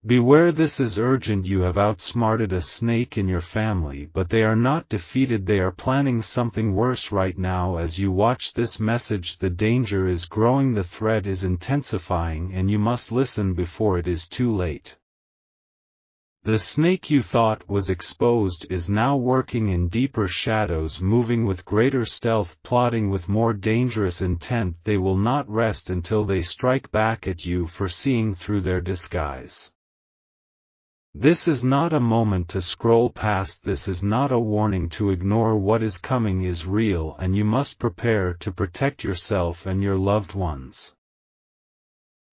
Beware, this is urgent. You have outsmarted a snake in your family, but they are not defeated. They are planning something worse right now. As you watch this message, the danger is growing, the threat is intensifying, and you must listen before it is too late. The snake you thought was exposed is now working in deeper shadows, moving with greater stealth, plotting with more dangerous intent. They will not rest until they strike back at you for seeing through their disguise. This is not a moment to scroll past. This is not a warning to ignore. What is coming is real, and you must prepare to protect yourself and your loved ones.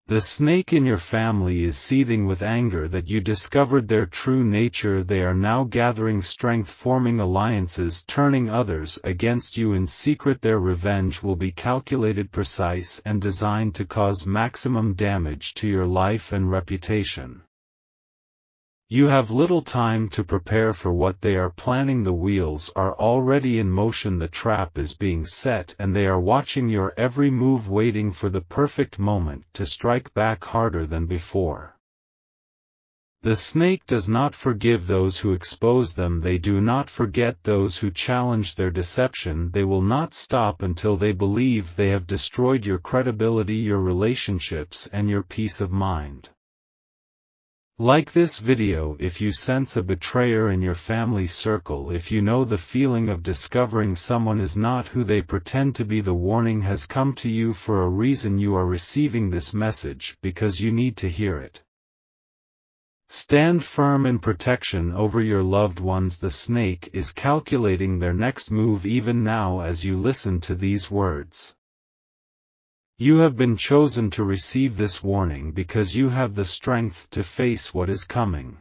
The snake in your family is seething with anger that you discovered their true nature. They are now gathering strength, forming alliances, turning others against you in secret. Their revenge will be calculated, precise, and designed to cause maximum damage to your life and reputation. You have little time to prepare for what they are planning. The wheels are already in motion. The trap is being set, and they are watching your every move, waiting for the perfect moment to strike back harder than before. The snake does not forgive those who expose them. They do not forget those who challenge their deception. They will not stop until they believe they have destroyed your credibility, your relationships, and your peace of mind. Like this video if you sense a betrayer in your family circle. If you know the feeling of discovering someone is not who they pretend to be. The warning has come to you for a reason. You are receiving this message because you need to hear it. Stand firm in protection over your loved ones. The snake is calculating their next move even now as you listen to these words. You have been chosen to receive this warning because you have the strength to face what is coming.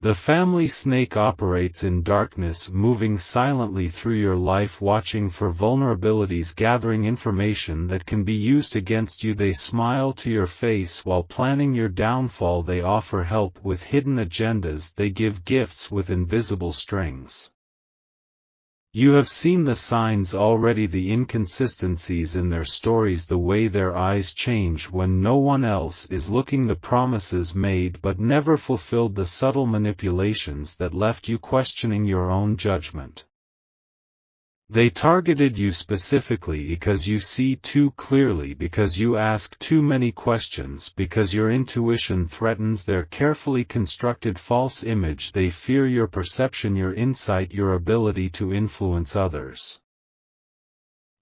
The family snake operates in darkness, moving silently through your life, watching for vulnerabilities, gathering information that can be used against you. They smile to your face while planning your downfall. They offer help with hidden agendas. They give gifts with invisible strings. You have seen the signs already, the inconsistencies in their stories, the way their eyes change when no one else is looking, the promises made but never fulfilled, the subtle manipulations that left you questioning your own judgment. They targeted you specifically because you see too clearly, because you ask too many questions, because your intuition threatens their carefully constructed false image. They fear your perception, your insight, your ability to influence others.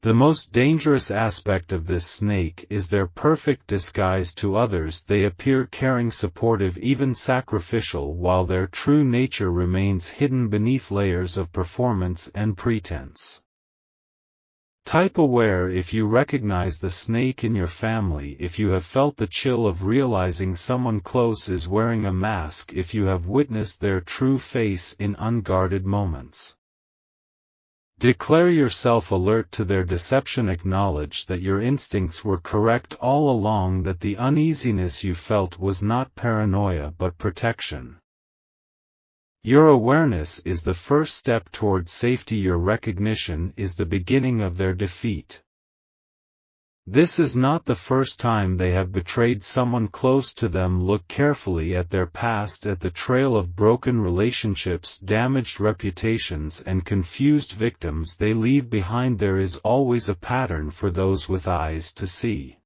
The most dangerous aspect of this snake is their perfect disguise to others. They appear caring, supportive, even sacrificial, while their true nature remains hidden beneath layers of performance and pretense. Type aware if you recognize the snake in your family, if you have felt the chill of realizing someone close is wearing a mask, if you have witnessed their true face in unguarded moments. Declare yourself alert to their deception. Acknowledge that your instincts were correct all along, that the uneasiness you felt was not paranoia but protection. Your awareness is the first step toward safety. Your recognition is the beginning of their defeat. This is not the first time they have betrayed someone close to them. Look carefully at their past, at the trail of broken relationships, damaged reputations, and confused victims they leave behind. There is always a pattern for those with eyes to see.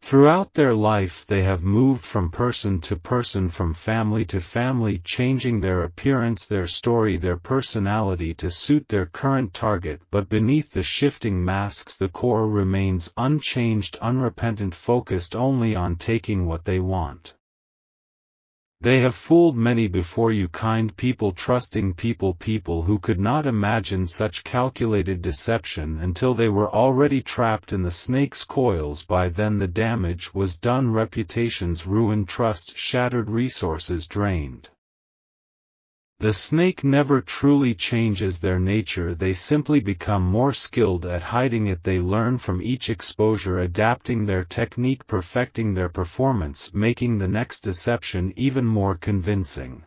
Throughout their life they have moved from person to person, from family to family, changing their appearance, their story, their personality to suit their current target. But beneath the shifting masks the core remains unchanged, unrepentant, focused only on taking what they want. They have fooled many before you, kind people, trusting people, people who could not imagine such calculated deception until they were already trapped in the snake's coils. By then the damage was done, reputations ruined, trust shattered, resources drained. The snake never truly changes their nature, they simply become more skilled at hiding it. They learn from each exposure, adapting their technique, perfecting their performance, making the next deception even more convincing.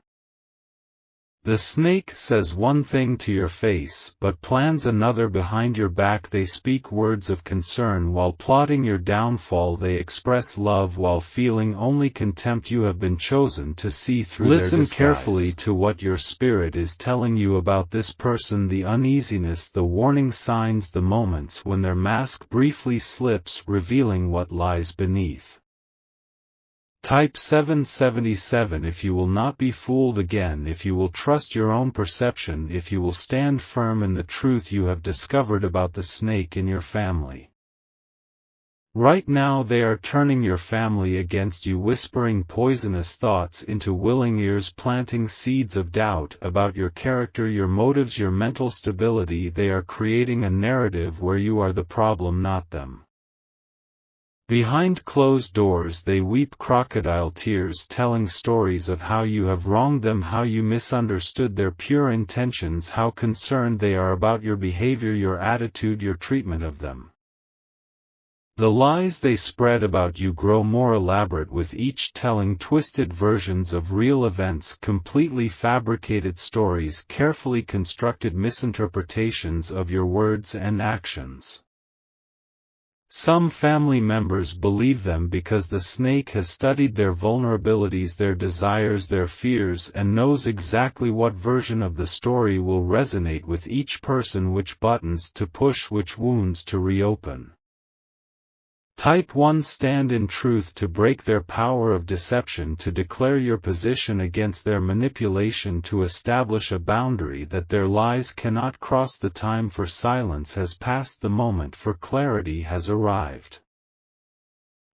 The snake says one thing to your face but plans another behind your back. They speak words of concern while plotting your downfall. They express love while feeling only contempt. You have been chosen to see through their disguise. Listen carefully to what your spirit is telling you about this person, the uneasiness, the warning signs, the moments when their mask briefly slips, revealing what lies beneath. Type 777 if you will not be fooled again, if you will trust your own perception, if you will stand firm in the truth you have discovered about the snake in your family. Right now they are turning your family against you, whispering poisonous thoughts into willing ears, planting seeds of doubt about your character, your motives, your mental stability. They are creating a narrative where you are the problem, not them. Behind closed doors they weep crocodile tears, telling stories of how you have wronged them, how you misunderstood their pure intentions, how concerned they are about your behavior, your attitude, your treatment of them. The lies they spread about you grow more elaborate with each telling, twisted versions of real events, completely fabricated stories, carefully constructed misinterpretations of your words and actions. Some family members believe them because the snake has studied their vulnerabilities, their desires, their fears, and knows exactly what version of the story will resonate with each person, which buttons to push, which wounds to reopen. Type 1 stand in truth to break their power of deception, to declare your position against their manipulation, to establish a boundary that their lies cannot cross. The time for silence has passed, the moment for clarity has arrived.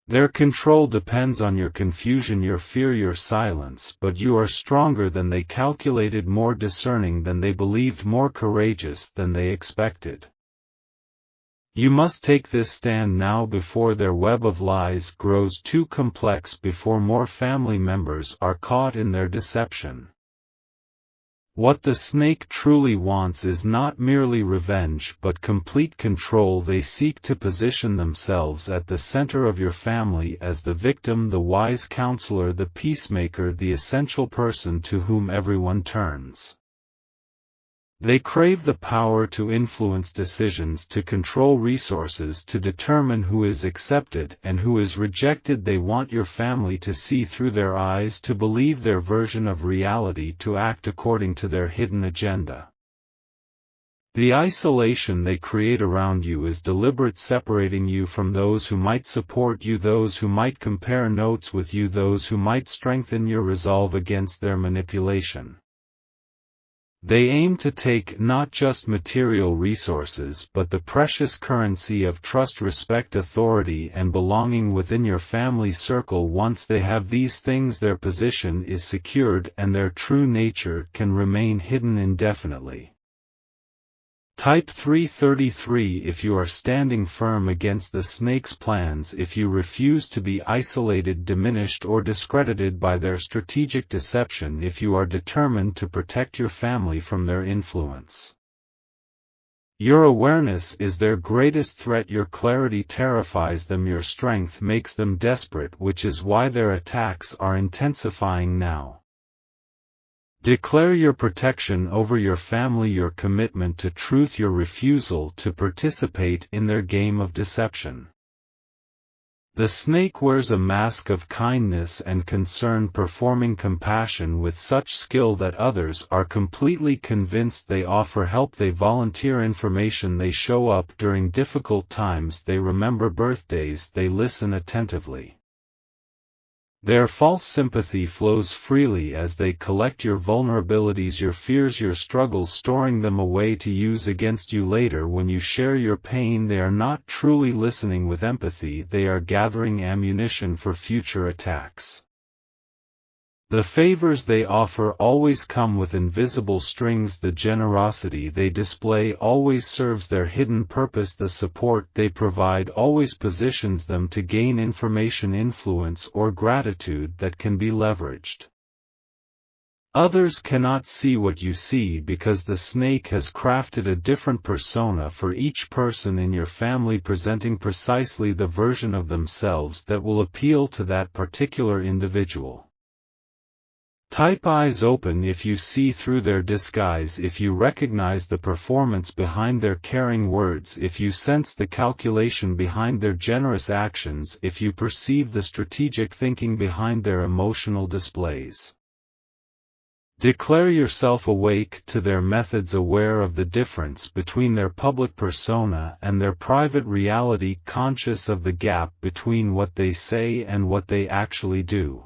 Their control depends on your confusion, your fear, your silence, but you are stronger than they calculated, more discerning than they believed, more courageous than they expected. You must take this stand now before their web of lies grows too complex, before more family members are caught in their deception. What the snake truly wants is not merely revenge but complete control. They seek to position themselves at the center of your family as the victim, the wise counselor, the peacemaker, the essential person to whom everyone turns. They crave the power to influence decisions, to control resources, to determine who is accepted and who is rejected. They want your family to see through their eyes, to believe their version of reality, to act according to their hidden agenda. The isolation they create around you is deliberate, separating you from those who might support you, those who might compare notes with you, those who might strengthen your resolve against their manipulation. They aim to take not just material resources but the precious currency of trust, respect, authority, and belonging within your family circle. Once they have these things, their position is secured and their true nature can remain hidden indefinitely. Type 333 if you are standing firm against the snake's plans, if you refuse to be isolated, diminished, or discredited by their strategic deception, if you are determined to protect your family from their influence. Your awareness is their greatest threat, your clarity terrifies them, your strength makes them desperate, which is why their attacks are intensifying now. Declare your protection over your family, your commitment to truth, your refusal to participate in their game of deception. The snake wears a mask of kindness and concern, performing compassion with such skill that others are completely convinced. They offer help, they volunteer information, they show up during difficult times, they remember birthdays, they listen attentively. Their false sympathy flows freely as they collect your vulnerabilities, your fears, your struggles, storing them away to use against you later when you share your pain. They are not truly listening with empathy, they are gathering ammunition for future attacks. The favors they offer always come with invisible strings. The generosity they display always serves their hidden purpose. The support they provide always positions them to gain information, influence, or gratitude that can be leveraged. Others cannot see what you see because the snake has crafted a different persona for each person in your family, presenting precisely the version of themselves that will appeal to that particular individual. Type eyes open if you see through their disguise, if you recognize the performance behind their caring words, if you sense the calculation behind their generous actions, if you perceive the strategic thinking behind their emotional displays. Declare yourself awake to their methods, aware of the difference between their public persona and their private reality, conscious of the gap between what they say and what they actually do.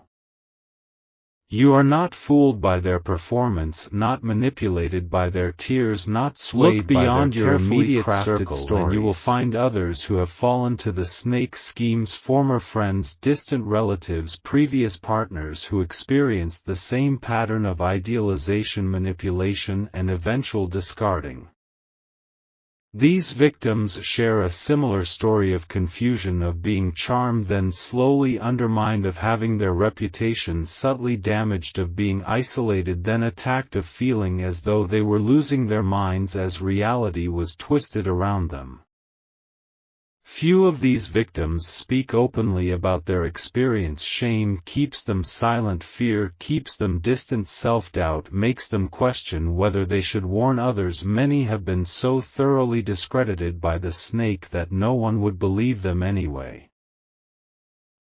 You are not fooled by their performance, not manipulated by their tears, not swayed beyond by their your immediate circle, and you will find others who have fallen to the snake's schemes, former friends, distant relatives, previous partners who experienced the same pattern of idealization, manipulation, and eventual discarding. These victims share a similar story of confusion, of being charmed then slowly undermined, of having their reputation subtly damaged, of being isolated then attacked, of feeling as though they were losing their minds as reality was twisted around them. Few of these victims speak openly about their experience. Shame keeps them silent, fear keeps them distant, self-doubt makes them question whether they should warn others. Many have been so thoroughly discredited by the snake that no one would believe them anyway.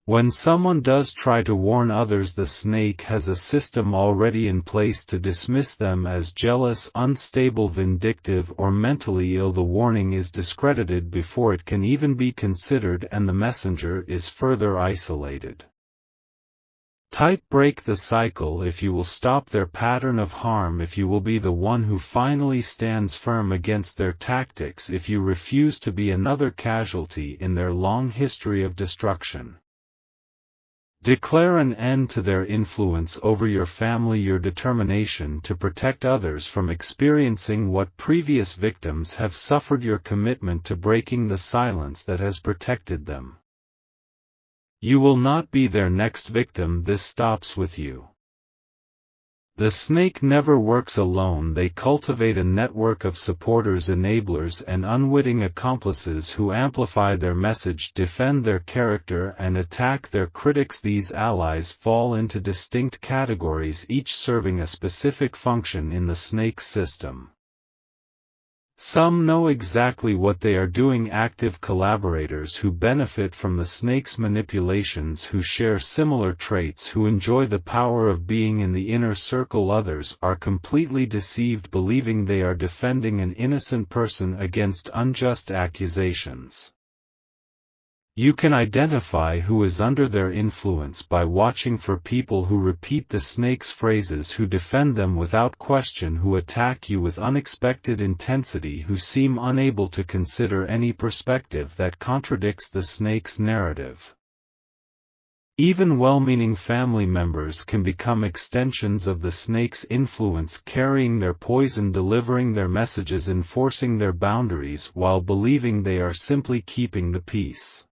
When someone does try to warn others, the snake has a system already in place to dismiss them as jealous, unstable, vindictive, or mentally ill. The warning is discredited before it can even be considered, and the messenger is further isolated. Type break the cycle if you will stop their pattern of harm, if you will be the one who finally stands firm against their tactics, if you refuse to be another casualty in their long history of destruction. Declare an end to their influence over your family, your determination to protect others from experiencing what previous victims have suffered, your commitment to breaking the silence that has protected them. You will not be their next victim. This stops with you. The snake never works alone. They cultivate a network of supporters, enablers, and unwitting accomplices who amplify their message, defend their character, and attack their critics. These allies fall into distinct categories, each serving a specific function in the snake's system. Some know exactly what they are doing, active collaborators who benefit from the snake's manipulations, who share similar traits, who enjoy the power of being in the inner circle. Others are completely deceived, believing they are defending an innocent person against unjust accusations. You can identify who is under their influence by watching for people who repeat the snake's phrases, who defend them without question, who attack you with unexpected intensity, who seem unable to consider any perspective that contradicts the snake's narrative. Even well-meaning family members can become extensions of the snake's influence, carrying their poison, delivering their messages, enforcing their boundaries, while believing they are simply keeping the peace.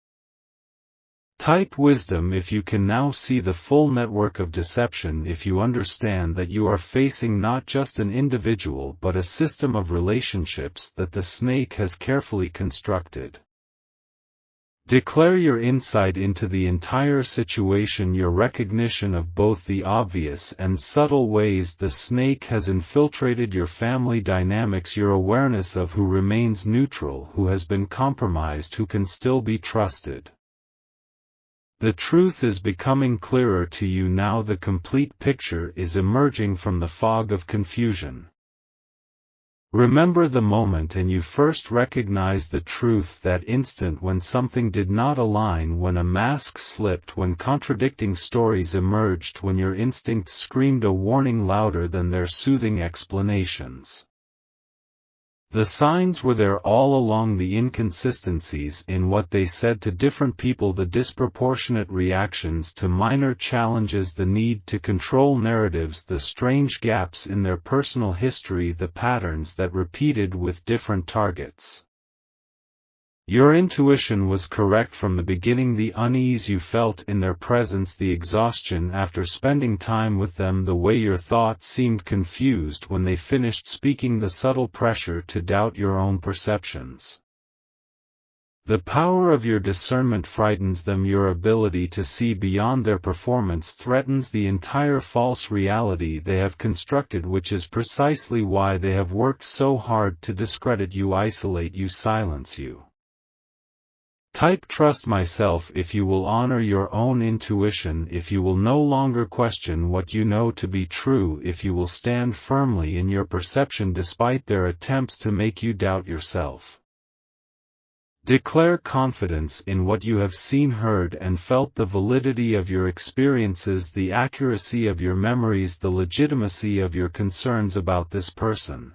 Type wisdom if you can now see the full network of deception, if you understand that you are facing not just an individual but a system of relationships that the snake has carefully constructed. Declare your insight into the entire situation, your recognition of both the obvious and subtle ways the snake has infiltrated your family dynamics, your awareness of who remains neutral, who has been compromised, who can still be trusted. The truth is becoming clearer to you now. The complete picture is emerging from the fog of confusion. Remember the moment and you first recognized the truth, that instant when something did not align, when a mask slipped, when contradicting stories emerged, when your instinct screamed a warning louder than their soothing explanations. The signs were there all along, the inconsistencies in what they said to different people, the disproportionate reactions to minor challenges, the need to control narratives, the strange gaps in their personal history, the patterns that repeated with different targets. Your intuition was correct from the beginning. The unease you felt in their presence, the exhaustion after spending time with them, the way your thoughts seemed confused when they finished speaking, the subtle pressure to doubt your own perceptions. The power of your discernment frightens them. Your ability to see beyond their performance threatens the entire false reality they have constructed, which is precisely why they have worked so hard to discredit you, isolate you, silence you. Type trust myself if you will honor your own intuition, if you will no longer question what you know to be true, if you will stand firmly in your perception despite their attempts to make you doubt yourself. Declare confidence in what you have seen, heard, and felt, the validity of your experiences, the accuracy of your memories, the legitimacy of your concerns about this person.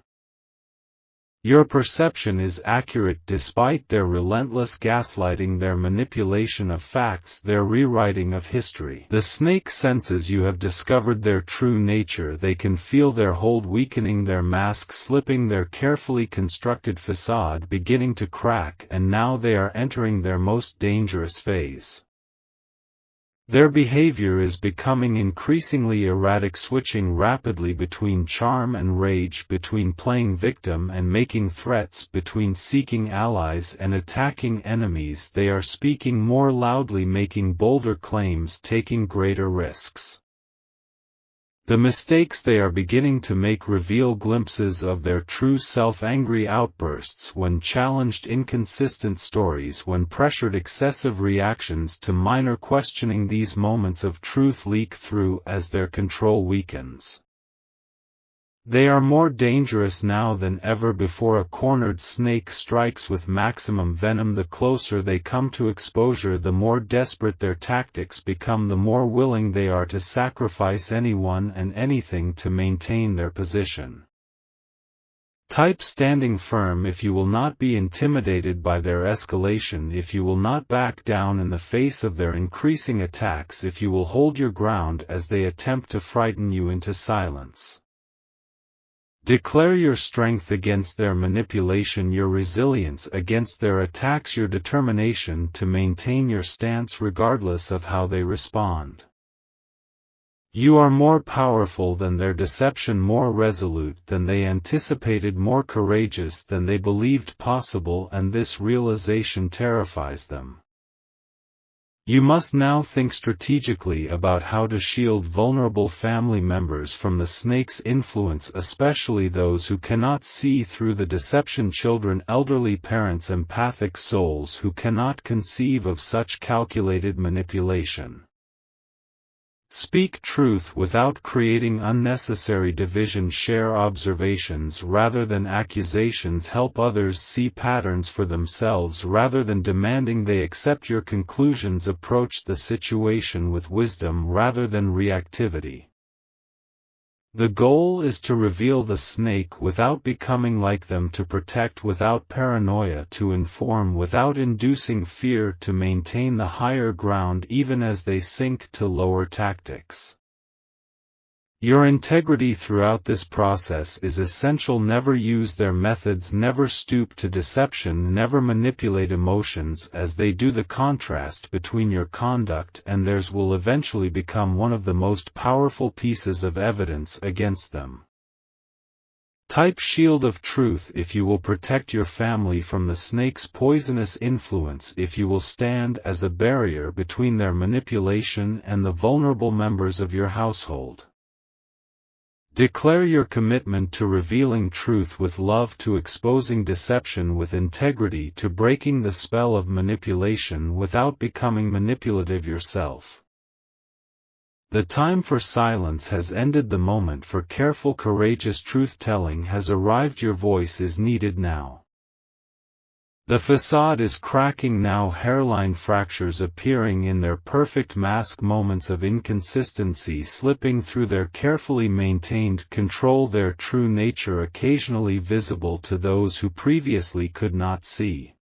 Your perception is accurate despite their relentless gaslighting, their manipulation of facts, their rewriting of history. The snake senses you have discovered their true nature. They can feel their hold weakening, their mask slipping, their carefully constructed facade beginning to crack, and now they are entering their most dangerous phase. Their behavior is becoming increasingly erratic, switching rapidly between charm and rage, between playing victim and making threats, between seeking allies and attacking enemies. They are speaking more loudly, making bolder claims, taking greater risks. The mistakes they are beginning to make reveal glimpses of their true self, angry outbursts when challenged, inconsistent stories when pressured, excessive reactions to minor questioning. These moments of truth leak through as their control weakens. They are more dangerous now than ever before. A cornered snake strikes with maximum venom. The closer they come to exposure, the more desperate their tactics become, the more willing they are to sacrifice anyone and anything to maintain their position. Type standing firm if you will not be intimidated by their escalation, if you will not back down in the face of their increasing attacks, if you will hold your ground as they attempt to frighten you into silence. Declare your strength against their manipulation, your resilience against their attacks, your determination to maintain your stance regardless of how they respond. You are more powerful than their deception, more resolute than they anticipated, more courageous than they believed possible, and this realization terrifies them. You must now think strategically about how to shield vulnerable family members from the snake's influence, especially those who cannot see through the deception: children, elderly parents, empathic souls who cannot conceive of such calculated manipulation. Speak truth without creating unnecessary division. Share observations rather than accusations. Help others see patterns for themselves rather than demanding they accept your conclusions. Approach the situation with wisdom rather than reactivity. The goal is to reveal the snake without becoming like them, to protect without paranoia, to inform without inducing fear, to maintain the higher ground even as they sink to lower tactics. Your integrity throughout this process is essential. Never use their methods, never stoop to deception, never manipulate emotions as they do. The contrast between your conduct and theirs will eventually become one of the most powerful pieces of evidence against them. Type shield of truth if you will protect your family from the snake's poisonous influence, if you will stand as a barrier between their manipulation and the vulnerable members of your household. Declare your commitment to revealing truth with love, to exposing deception with integrity, to breaking the spell of manipulation without becoming manipulative yourself. The time for silence has ended. The moment for careful, courageous truth-telling has arrived. Your voice is needed now. The facade is cracking now, hairline fractures appearing in their perfect mask, moments of inconsistency slipping through their carefully maintained control, their true nature occasionally visible to those who previously could not see.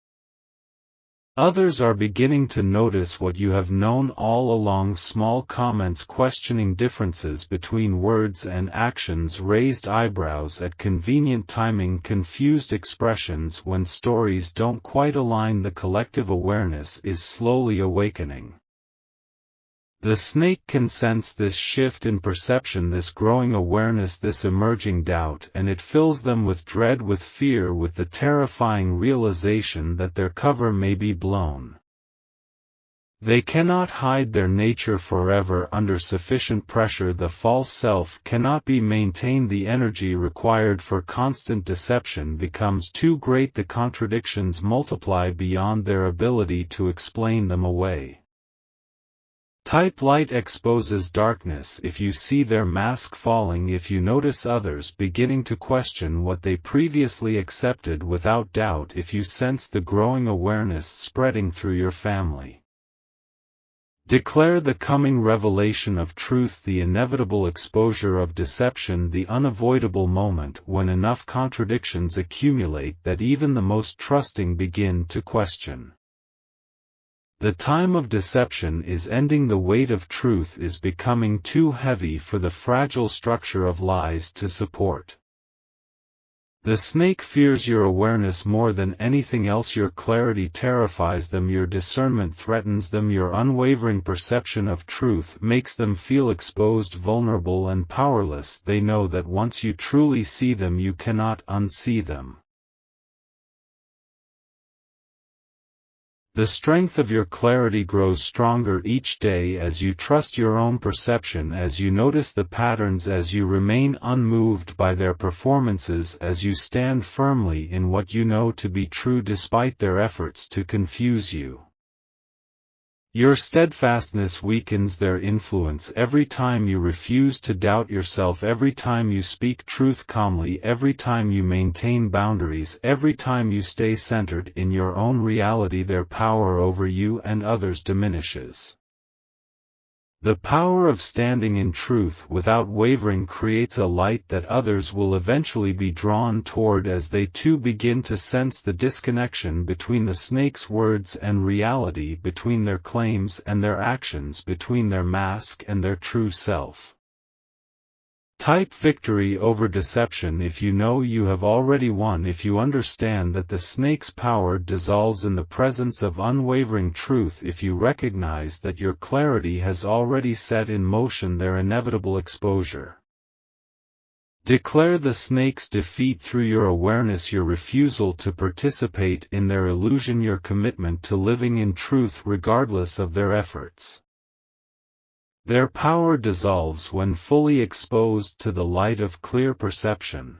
Others are beginning to notice what you have known all along: small comments, questioning differences between words and actions, raised eyebrows at convenient timing, confused expressions when stories don't quite align. The collective awareness is slowly awakening. The snake can sense this shift in perception, this growing awareness, this emerging doubt, and it fills them with dread, with fear, with the terrifying realization that their cover may be blown. They cannot hide their nature forever under sufficient pressure. The false self cannot be maintained. The energy required for constant deception becomes too great. The contradictions multiply beyond their ability to explain them away. Type light exposes darkness. If you see their mask falling, if you notice others beginning to question what they previously accepted without doubt, if you sense the growing awareness spreading through your family. Declare the coming revelation of truth, the inevitable exposure of deception, the unavoidable moment when enough contradictions accumulate that even the most trusting begin to question. The time of deception is ending. The weight of truth is becoming too heavy for the fragile structure of lies to support. The snake fears your awareness more than anything else. Your clarity terrifies them, your discernment threatens them, your unwavering perception of truth makes them feel exposed, vulnerable, and powerless. They know that once you truly see them, you cannot unsee them. The strength of your clarity grows stronger each day as you trust your own perception, as you notice the patterns, as you remain unmoved by their performances, as you stand firmly in what you know to be true despite their efforts to confuse you. Your steadfastness weakens their influence every time you refuse to doubt yourself, every time you speak truth calmly, every time you maintain boundaries, every time you stay centered in your own reality. Their power over you and others diminishes. The power of standing in truth without wavering creates a light that others will eventually be drawn toward as they too begin to sense the disconnection between the snake's words and reality, between their claims and their actions, between their mask and their true self. Type victory over deception if you know you have already won, if you understand that the snake's power dissolves in the presence of unwavering truth, if you recognize that your clarity has already set in motion their inevitable exposure. Declare the snake's defeat through your awareness, your refusal to participate in their illusion, your commitment to living in truth regardless of their efforts. Their power dissolves when fully exposed to the light of clear perception.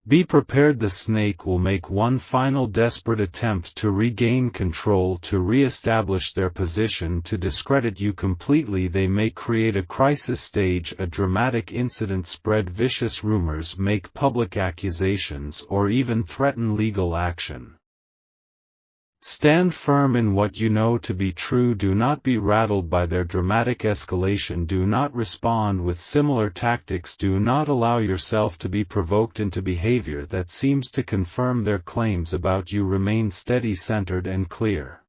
Be prepared. The snake will make one final desperate attempt to regain control, to re-establish their position, to discredit you completely. They may create a crisis, stage a dramatic incident, spread vicious rumors, make public accusations, or even threaten legal action. Stand firm in what you know to be true. Do not be rattled by their dramatic escalation. Do not respond with similar tactics. Do not allow yourself to be provoked into behavior that seems to confirm their claims about you. Remain steady, centered, and clear.